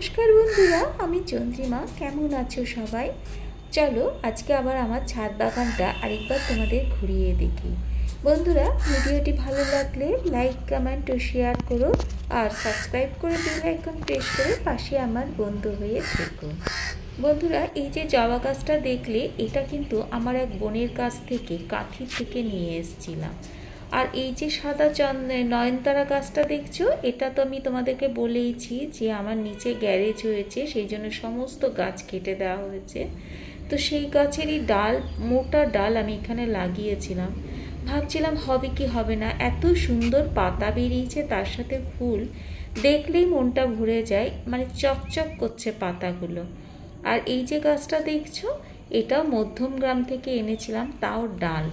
নমস্কার বন্ধুরা, আমি চন্দ্রিমা। কেমন আছো সবাই? চলো আজকে আবার আমার ছাদ বাগানটা আরেকবার তোমাদের ঘুরিয়ে দেখি। বন্ধুরা, ভিডিওটি ভালো লাগলে লাইক, কমেন্ট ও শেয়ার করো, আর সাবস্ক্রাইব করে বেল আইকন প্রেস করে পাশে আমার বন্ধু হয়ে থেকো। বন্ধুরা, এই যে জবা গাছটা দেখলে, এটা কিন্তু আমার এক বোনের কাছ থেকে কাঁথি থেকে নিয়ে এসেছিলাম। আর এই যে সাদা নয়নতারা গাছটা দেখছো, এটা তো আমি তোমাদেরকে বলেইছি যে আমার নিচে গ্যারেজ হয়েছে, সেই জন্য সমস্ত গাছ কেটে দেওয়া হয়েছে। তো সেই গাছেরই ডাল, মোটা ডাল আমি এখানে লাগিয়েছিলাম। ভাবছিলাম হবে কি হবে না, এত সুন্দর পাতা বেরিয়েছে, তার সাথে ফুল দেখলেই মনটা ভরে যায়, মানে চকচক করছে পাতাগুলো। আর এই যে গাছটা দেখছো, এটাও মধ্যমগ্রাম থেকে এনেছিলাম, তাও ডাল।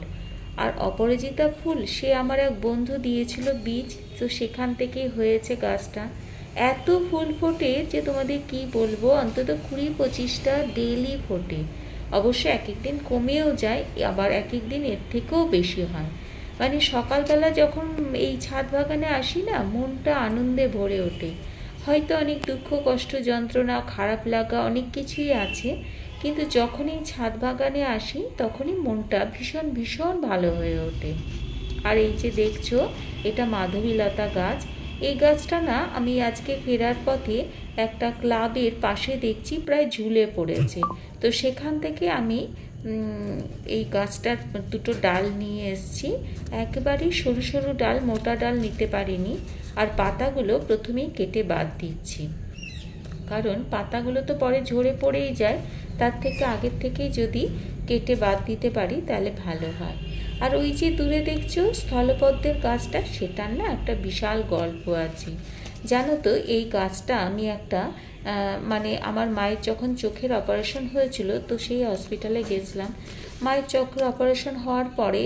আর অপরাজিতা ফুল সে আমার এক বন্ধু দিয়েছিল বীজ, তো সেখান থেকেই হয়েছে গাছটা। এত ফুল ফোটে যে তোমাদের কি বলবো, অন্তত 20-25টা ডেইলি ফোটে। অবশ্য এক একদিন কমেও যায়, আবার এক একদিন এর থেকেও বেশি হয়। মানে সকালবেলা যখন এই ছাদ বাগানে আসি না, মনটা আনন্দে ভরে ওঠে। হয়তো অনেক দুঃখ, কষ্ট, যন্ত্রণা, খারাপ লাগা অনেক কিছুই আছে, কিন্তু যখনই ছাদ বাগানে আসি তখনই মনটা ভীষণ ভীষণ ভালো হয়ে ওঠে। আর এই যে দেখছো, এটা মাধবীলতা গাছ। এই গাছটা না আমি আজকে ফেরার পথে একটা ক্লাবের পাশে দেখছি প্রায় ঝুলে পড়েছে, তো সেখান থেকে আমি এই গাছটার দুটো ডাল নিয়ে এসেছি। একেবারেই সরু সরু ডাল, মোটা ডাল নিতে পারিনি। আর পাতাগুলো প্রথমেই কেটে বাদ দিচ্ছি, কারণ পাতাগুলো তো পরে ঝরে পড়েই যায়, তার থেকে আগের থেকেই যদি কেটে বাদ দিতে পারি তাহলে ভালো হয়। আর ওই যে দূরে দেখছো স্থলপদ্মের গাছটা, সেটার না একটা বিশাল গল্প আছে। জানো তো, এই গাছটা আমি একটা মানে আমার মায়ের যখন চোখের অপারেশন হয়েছিল, তো সেই হসপিটালে গেছিলাম। মায়ের চোখের অপারেশন হওয়ার পরে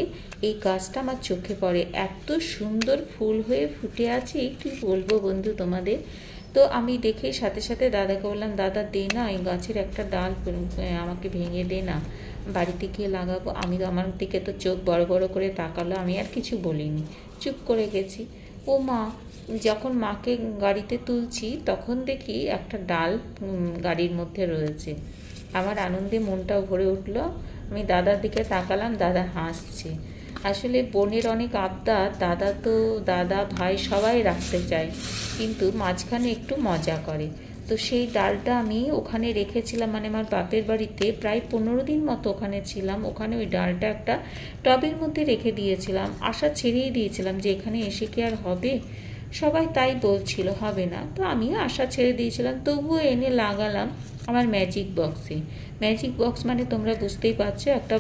এই গাছটা আমার চোখে পড়ে, এত সুন্দর ফুল হয়ে ফুটে আছে, কি বলবো বন্ধু তোমাদের। তো আমি দেখে সাথে সাথে দাদাকে বললাম, দাদা দে না, এই গাছের একটা ডাল আমাকে ভেঙে দে না, বাড়িতে গিয়ে লাগাবো। আমার দিকে তো চোখ বড় বড় করে তাকালো, আমি আর কিছু বলিনি, চুপ করে গেছি। ও মা, যখন মাকে গাড়িতে তুলছি তখন দেখি একটা ডাল গাড়ির মধ্যে রয়েছে। আমার আনন্দে মনটাও ভরে উঠলো। আমি দাদার দিকে তাকালাম, দাদা হাসছে। আসলে বোনের অনেক আবদার, দাদা ভাই সবাই রাখতে চায়, কিন্তু মাঝখানে একটু মজা করে। তো সেই ডালটা আমি ওখানে রেখেছিলাম, মানে আমার বাপের বাড়িতে প্রায় 15 দিন মতো ওখানে ছিলাম। ওখানে ওই ডালটা একটা টবের মধ্যে রেখে দিয়েছিলাম, আশা ছেড়েই দিয়েছিলাম যে এখানে এসে কি আর হবে। সবাই তাই বলছিল হবে না, তো আমিও আশা ছেড়ে দিয়েছিলাম, তবুও এনে লাগালাম আমার ম্যাজিক বক্সে। ম্যাজিক বক্স মানে তোমরা বুঝতেই পারছো, একটা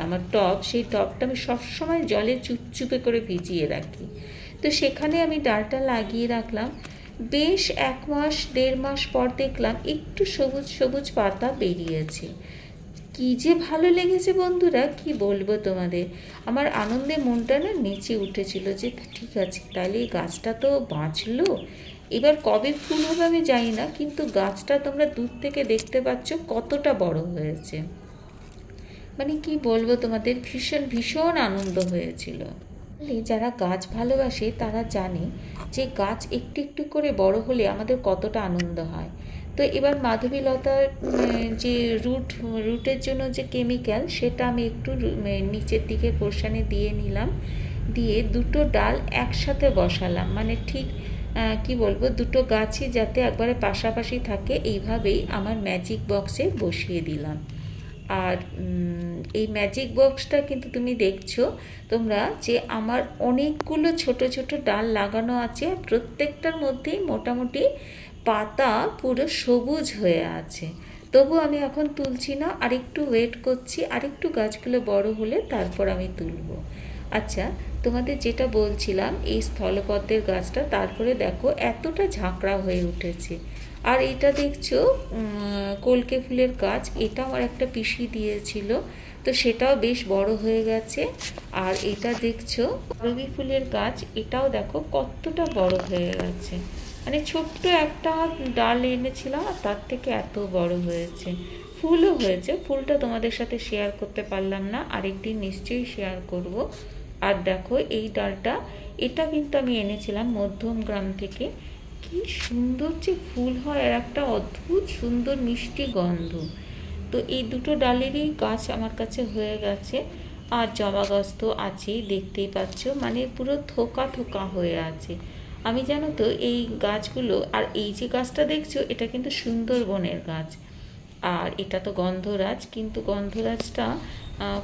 আমার টব, সেই টবটা আমি সবসময় জলে চুপচুপে করে ভিজিয়ে রাখি। তো সেখানে আমি ডালটা লাগিয়ে রাখলাম। বেশ 1-1.5 মাস পর দেখলাম একটু সবুজ সবুজ পাতা বেরিয়েছে। কি যে ভালো লেগেছে বন্ধুরা, কি বলবো তোমাদের। আমার আনন্দে মনটা না নেচে উঠেছিল যে ঠিক আছে, তাহলে এই গাছটা তো বাঁচলো। এবার কবে ফুল হবে আমি জানি না, কিন্তু গাছটা তোমরা দূর থেকে দেখতে পাচ্ছ কতটা বড় হয়েছে। মানে কি বলবো তোমাদের, ভীষণ ভীষণ আনন্দ হয়েছিল। যারা গাছ ভালোবাসে তারা জানে যে গাছ একটু একটু করে বড় হলে আমাদের কতটা আনন্দ হয়। তো এবার মাধবীলতার যে রুটের জন্য যে কেমিক্যাল, সেটা আমি একটু নিচের দিকে পোর্শনে দিয়ে নিলাম, দিয়ে দুটো ডাল একসাথে বসালাম, মানে ঠিক কি বলবো, দুটো গাছই যাতে একবারে পাশাপাশি থাকে, এইভাবেই আমার ম্যাজিক বক্সে বসিয়ে দিলাম। আর এই ম্যাজিক বক্সটা কিন্তু তুমি দেখছো তোমরা যে আমার অনেকগুলো ছোট ছোট ডাল লাগানো আছে, প্রত্যেকটার মধ্যেই মোটামুটি পাতা পুরো সবুজ হয়ে আছে। তবু আমি এখন তুলছি না, আরেকটু ওয়েট করছি, আরেকটু গাছগুলো বড় হলে তারপর আমি তুলবো। আচ্ছা, তোমাদের যেটা বলছিলাম এই স্থলপদ্মের গাছটা, তারপরে দেখো এতটা ঝাঁকড়া হয়ে উঠেছে। আর এটা দেখছো কলকে ফুলের গাছ, এটা আমার একটা পিসি দিয়েছিল, তো সেটাও বেশ বড় হয়ে গেছে। আর এটা দেখছো রবি ফুলের গাছ, এটাও দেখো কতটা বড় হয়ে গেছে। মানে ছোট্ট একটা ডাল এনেছিলাম আর তার থেকে এত বড় হয়েছে, ফুলও হয়েছে। ফুলটা তোমাদের সাথে শেয়ার করতে পারলাম না, আরেকদিন নিশ্চয়ই শেয়ার করব। আর দেখো এই ডালটা, এটা কিন্তু আমি এনেছিলাম মধ্যমগ্রাম থেকে, কি সুন্দর যে ফুল হয়, আর একটা অদ্ভুত সুন্দর মিষ্টি গন্ধ। তো এই দুটো ডালেরই গাছ আমার কাছে হয়ে গেছে। আর জবা গাছ তো আছেই, দেখতেই পাচ্ছ, মানে পুরো থোকা থোকা হয়ে আছে। আমি জানো তো এই গাছগুলো, আর এই যে গাছটা দেখছো এটা কিন্তু সুন্দরবনের গাছ, আর এটা তো গন্ধরাজ, কিন্তু গন্ধরাজটা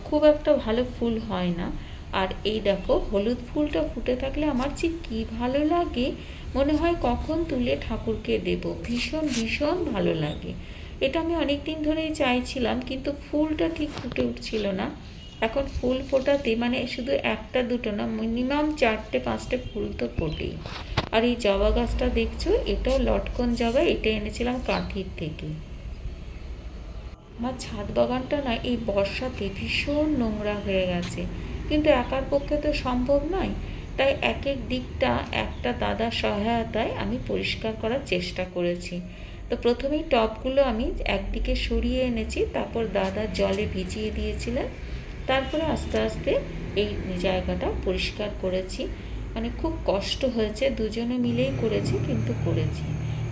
খুব একটা ভালো ফুল হয় না। আর এই দেখো হলুদ ফুলটা ফুটে থাকলে আমার যে কী ভালো লাগে, মনে হয় কখন তুলে ঠাকুরকে দেব, ভীষণ ভীষণ ভালো লাগে। এটা আমি অনেক দিন ধরেই চাইছিলাম, কিন্তু ফুলটা ঠিক ফুটে উঠছিল না। এখন ফুল ফোটাতে মানে শুধু একটা দুটো না, মিনিমাম 4-5টে ফুল তো ফোটেই। আর এই জবা গাছটা দেখছো, এটাও লটকন জবা, এটা এনেছিলাম কাঁথির থেকে। আমার ছাদ বাগানটা না এই বর্ষাতে ভীষণ নোংরা হয়ে গেছে, কিন্তু একার পক্ষে তো সম্ভব নয়, তাই এক এক দিকটা একটা দাদার সহায়তায় আমি পরিষ্কার করার চেষ্টা করেছি। তো প্রথমেই টবগুলো আমি একদিকে সরিয়ে এনেছি, তারপর দাদা জলে ভিজিয়ে দিয়েছিলেন, তারপরে আস্তে আস্তে এই জায়গাটা পরিষ্কার করেছি। মানে খুব কষ্ট হয়েছে, দুজনে মিলেই করেছি, কিন্তু করেছি।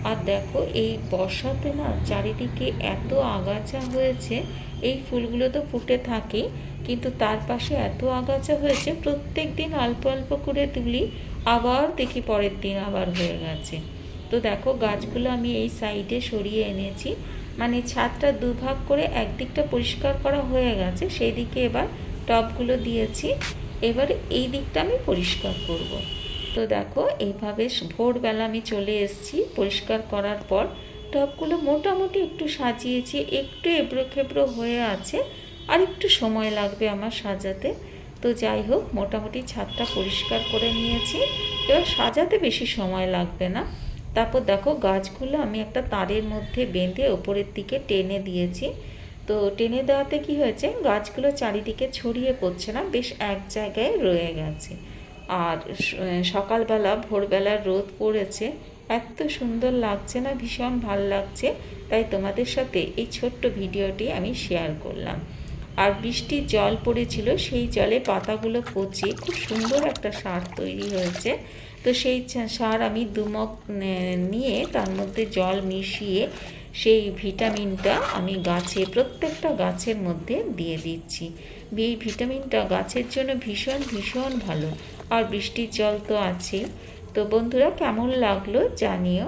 আর দেখো এই বর্ষাতে না চারিদিকে এত আগাছা হয়েছে, এই ফুলগুলো তো ফুটে থাকেই, কিন্তু তার পাশে এত আগাছা হয়েছে, প্রত্যেক দিন অল্প অল্প করে তুলি, আবার দেখি পরের দিন আবার হয়ে গেছে। তো দেখো গাছগুলো আমি এই সাইডে সরিয়ে এনেছি, মানে ছাদটা দুভাগ করে একদিকটা পরিষ্কার করা হয়ে গেছে, সেই দিকে এবার টবগুলো দিয়েছি, এবার এই দিকটা আমি পরিষ্কার করব। তো দেখো এইভাবে ভোরবেলা আমি চলে এসেছি পরিষ্কার করার পর। টবগুলো মোটামুটি একটু সাজিয়েছি, একটু এবড়ো খেবড়ো হয়ে আছে, আর একটু সময় লাগবে আমার সাজাতে। তো যাই হোক, মোটামুটি ছাদটা পরিষ্কার করে নিয়েছি, এবার সাজাতে বেশি সময় লাগবে না। তারপর দেখো গাছগুলো আমি একটা তারের মধ্যে বেঁধে ওপরের দিকে টেনে দিয়েছি। তো টেনে দেওয়াতে কি হয়েছে, গাছগুলো চারিদিকে ছড়িয়ে পড়ছে না, বেশ এক জায়গায় রয়ে গেছে। আর সকালবেলা ভোরবেলার রোদ পড়েছে, এত সুন্দর লাগছে না, ভীষণ ভাল লাগছে, তাই তোমাদের সাথে এই ছোট্ট ভিডিওটি আমি শেয়ার করলাম। আর বৃষ্টির জল পড়েছিল, সেই জলে পাতাগুলো পচে খুব সুন্দর একটা সার তৈরি হয়েছে। তো সেই সার আমি 2 মগ নিয়ে তার মধ্যে জল মিশিয়ে সেই ভিটামিনটা আমি প্রত্যেকটা গাছের মধ্যে দিয়ে দিচ্ছি। এই ভিটামিনটা গাছের জন্য ভীষণ ভীষণ ভালো, আর বৃষ্টির জল তো আছেই। তো বন্ধুরা, কেমন লাগলো জানিও।